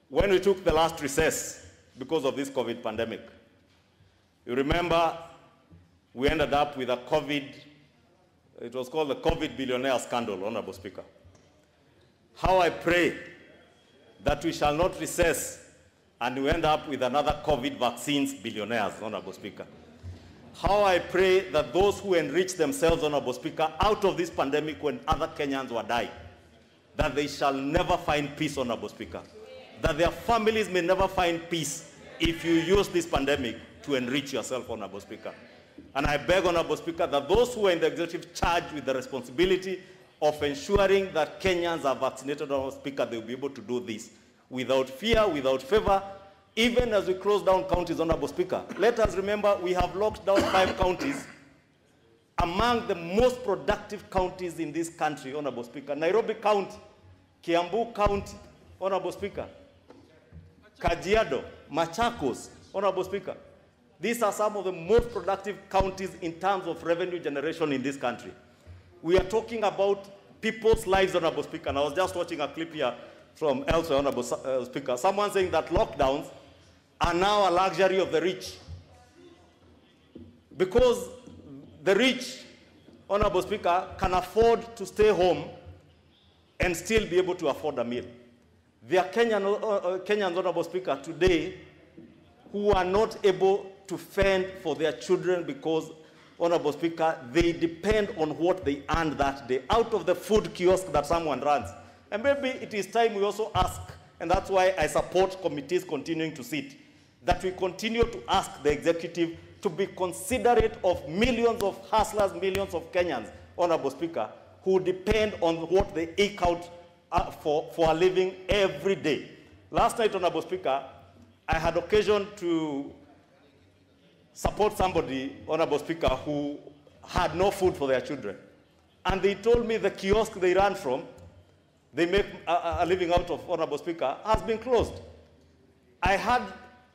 when we took the last recess because of this COVID pandemic, you remember we ended up with a it was called the COVID billionaire scandal, Honorable Speaker. How I pray that we shall not recess and we end up with another COVID vaccines billionaires, Honorable Speaker. How I pray that those who enrich themselves, Honorable Speaker, out of this pandemic when other Kenyans were dying, that they shall never find peace, Honorable Speaker. That their families may never find peace if you use this pandemic to enrich yourself, Honorable Speaker. And I beg, Honorable Speaker, that those who are in the executive charged with the responsibility of ensuring that Kenyans are vaccinated, Honorable Speaker, they will be able to do this without fear, without favor, even as we close down counties, Honorable Speaker. Let us remember we have locked down 5 counties, among the most productive counties in this country, Honorable Speaker. Nairobi County, Kiambu County, Honorable Speaker, Kajiado, Machakos, Honorable Speaker. These are some of the most productive counties in terms of revenue generation in this country. We are talking about people's lives, Honorable Speaker. And I was just watching a clip here from elsewhere, Honorable Speaker. Someone saying that lockdowns are now a luxury of the rich. Because the rich, Honorable Speaker, can afford to stay home and still be able to afford a meal. There are Kenyans, Honorable Speaker, today who are not able to fend for their children because, Honorable Speaker, they depend on what they earn that day out of the food kiosk that someone runs. And maybe it is time we also ask, and that's why I support committees continuing to sit, that we continue to ask the executive to be considerate of millions of hustlers, millions of Kenyans, Honorable Speaker, who depend on what they eke out for a living every day. Last night, Honorable Speaker, I had occasion to support somebody, Honorable Speaker, who had no food for their children. And they told me the kiosk they ran from, they make a living out of, Honorable Speaker, has been closed. I had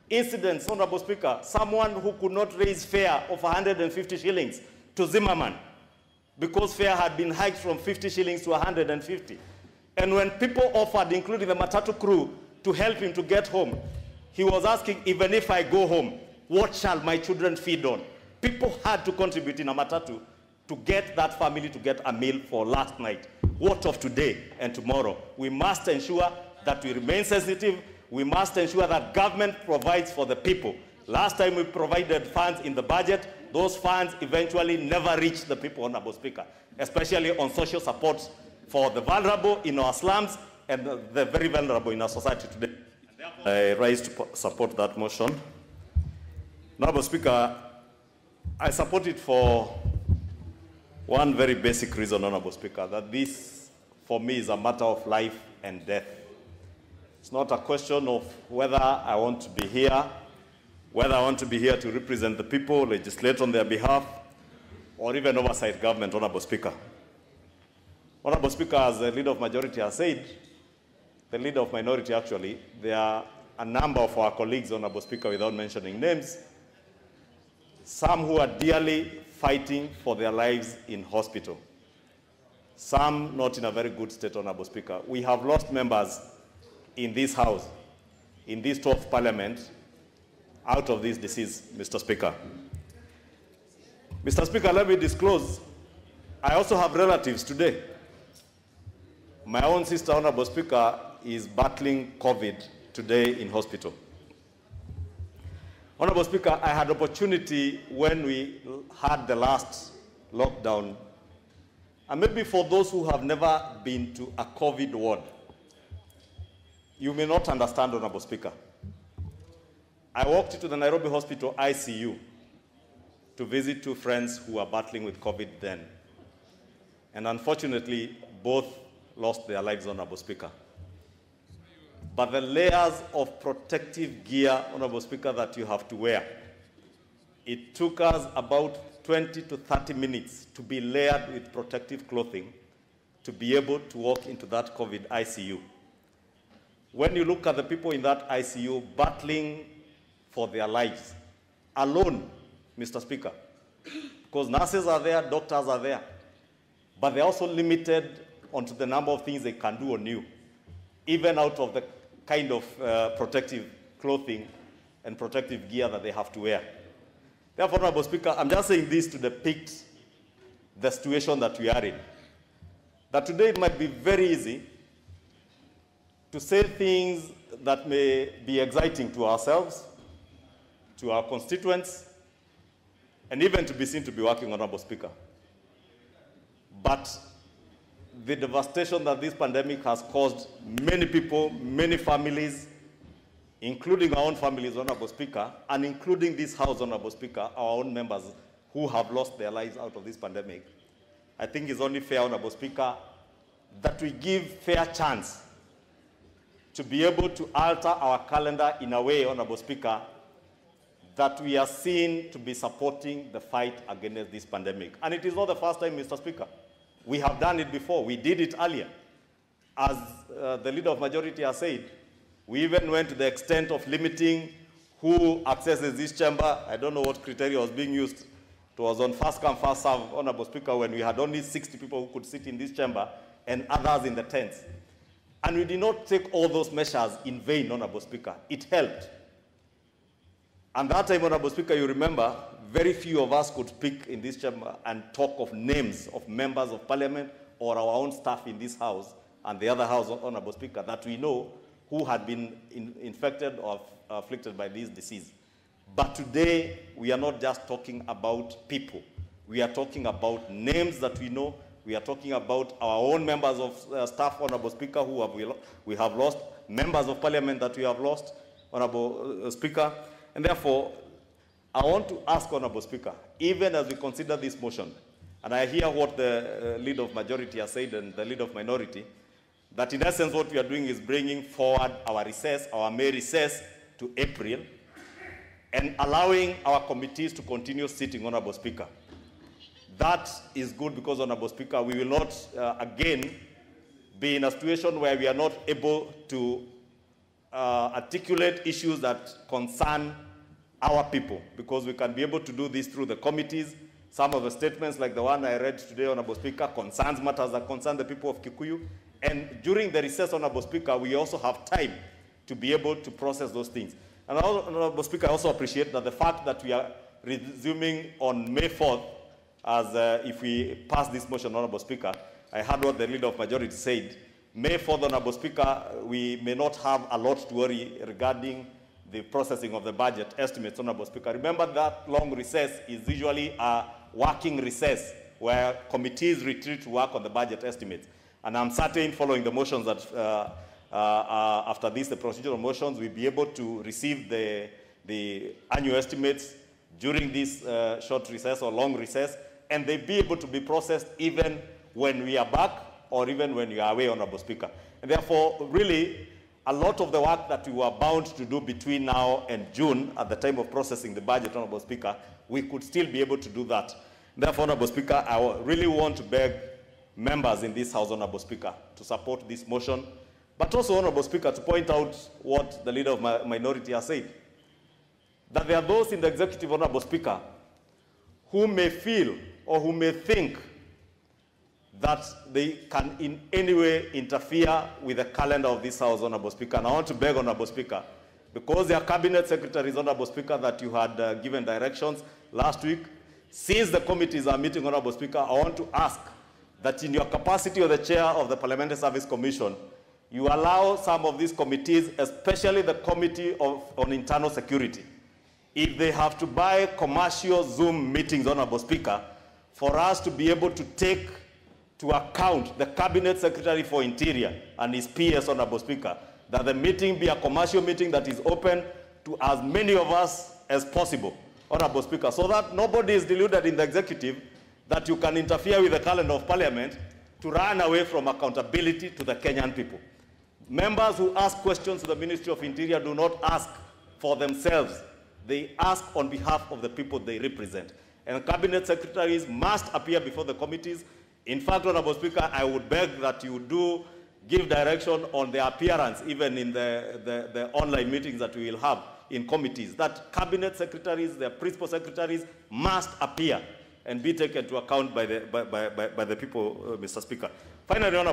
incidents, Honorable Speaker, someone who could not raise fare of 150 shillings to Zimmerman because fare had been hiked from 50 shillings to 150. And when people offered, including the Matatu crew, to help him to get home, he was asking, even if I go home, what shall my children feed on? People had to contribute in a Matatu to get that family to get a meal for last night. What of today and tomorrow? We must ensure that we remain sensitive. We must ensure that government provides for the people. Last time we provided funds in the budget, those funds eventually never reached the people, Honorable Speaker, especially on social support for the vulnerable in our slums and the very vulnerable in our society today. I rise to support that motion. Honorable Speaker, I support it for one very basic reason, Honorable Speaker, that this, for me, is a matter of life and death. It's not a question of whether I want to be here, whether I want to be here to represent the people, legislate on their behalf, or even oversight government, Honorable Speaker. Honorable Speaker, as the leader of majority has said, the leader of minority actually, there are a number of our colleagues, Honorable Speaker, without mentioning names, some who are dearly fighting for their lives in hospital, some not in a very good state, Honorable Speaker. We have lost members in this House, in this 12th Parliament, out of this disease, Mr. Speaker. Mr. Speaker, let me disclose, I also have relatives today. My own sister, Honorable Speaker, is battling COVID today in hospital. Honorable Speaker, I had opportunity when we had the last lockdown, and maybe for those who have never been to a COVID ward, you may not understand, Honorable Speaker. I walked into the Nairobi Hospital ICU to visit 2 friends who were battling with COVID then. And unfortunately, both lost their lives, Honorable Speaker. But the layers of protective gear, Honorable Speaker, that you have to wear, it took us about 20 to 30 minutes to be layered with protective clothing to be able to walk into that COVID ICU. When you look at the people in that ICU battling for their lives, alone, Mr. Speaker, because nurses are there, doctors are there, but they're also limited onto the number of things they can do on you, even out of the kind of protective clothing and protective gear that they have to wear. Therefore, Honorable Speaker, I'm just saying this to depict the situation that we are in. That today it might be very easy to say things that may be exciting to ourselves, to our constituents, and even to be seen to be working, Honorable Speaker. But the devastation that this pandemic has caused many people, many families, including our own families, Honorable Speaker, and including this House, Honorable Speaker, our own members who have lost their lives out of this pandemic, I think it's only fair, Honorable Speaker, that we give fair chance to be able to alter our calendar in a way, Honorable Speaker, that we are seen to be supporting the fight against this pandemic. And it is not the first time, Mr. Speaker. We have done it before. We did it earlier. As the Leader of Majority has said, we even went to the extent of limiting who accesses this chamber. I don't know what criteria was being used. It was on first come, first serve, Honorable Speaker, when we had only 60 people who could sit in this chamber and others in the tents. And we did not take all those measures in vain, Honorable Speaker. It helped. And that time, Honorable Speaker, you remember, very few of us could speak in this chamber and talk of names of members of Parliament or our own staff in this House and the other House, Honorable Speaker, that we know who had been infected or afflicted by this disease. But today, we are not just talking about people. We are talking about names that we know. We are talking about our own members of staff, Honorable Speaker, who we have lost, members of Parliament that we have lost, Honorable Speaker. And therefore, I want to ask, Honorable Speaker, even as we consider this motion, and I hear what the Leader of Majority has said and the Leader of Minority, that in essence what we are doing is bringing forward our recess, our May recess, to April, and allowing our committees to continue sitting, Honorable Speaker. That is good because, Honorable Speaker, we will not again be in a situation where we are not able to articulate issues that concern our people, because we can be able to do this through the committees. Some of the statements, like the one I read today, Honorable Speaker, concerns matters that concern the people of Kikuyu. And during the recess, Honorable Speaker, we also have time to be able to process those things. And Honorable Speaker, I also appreciate that the fact that we are resuming on May 4th, as if we pass this motion, Honorable Speaker, I heard what the Leader of Majority said. May 4th, Honorable Speaker, we may not have a lot to worry regarding the processing of the budget estimates, Honorable Speaker. Remember that long recess is usually a working recess where committees retreat to work on the budget estimates. And I'm certain, following the motions that after this, the procedural motions, we'll be able to receive the annual estimates during this short recess or long recess, and they'll be able to be processed even when we are back or even when you are away, Honorable Speaker. And therefore, really, a lot of the work that we were bound to do between now and June at the time of processing the budget, Honorable Speaker, we could still be able to do that. Therefore, Honorable Speaker, I really want to beg members in this House, Honorable Speaker, to support this motion, but also, Honorable Speaker, to point out what the Leader of Minority has said, that there are those in the executive, Honorable Speaker, who may feel or who may think that they can in any way interfere with the calendar of this House, Honorable Speaker. And I want to beg, Honorable Speaker, because there are cabinet secretaries, Honorable Speaker, that you had given directions last week, since the committees are meeting, Honorable Speaker, I want to ask that in your capacity of the chair of the Parliamentary Service Commission, you allow some of these committees, especially the Committee on Internal Security, if they have to buy commercial Zoom meetings, Honorable Speaker, for us to be able to take to account the Cabinet Secretary for Interior and his PS, Honorable Speaker, that the meeting be a commercial meeting that is open to as many of us as possible, Honorable Speaker, so that nobody is deluded in the executive that you can interfere with the calendar of Parliament to run away from accountability to the Kenyan people. Members who ask questions to the Ministry of Interior do not ask for themselves. They ask on behalf of the people they represent. And cabinet secretaries must appear before the committees. In fact, Honorable Speaker, I would beg that you do give direction on their appearance, even in the online meetings that we will have in committees, that cabinet secretaries, their principal secretaries must appear and be taken to account by the people, Mr. Speaker. Finally, Honorable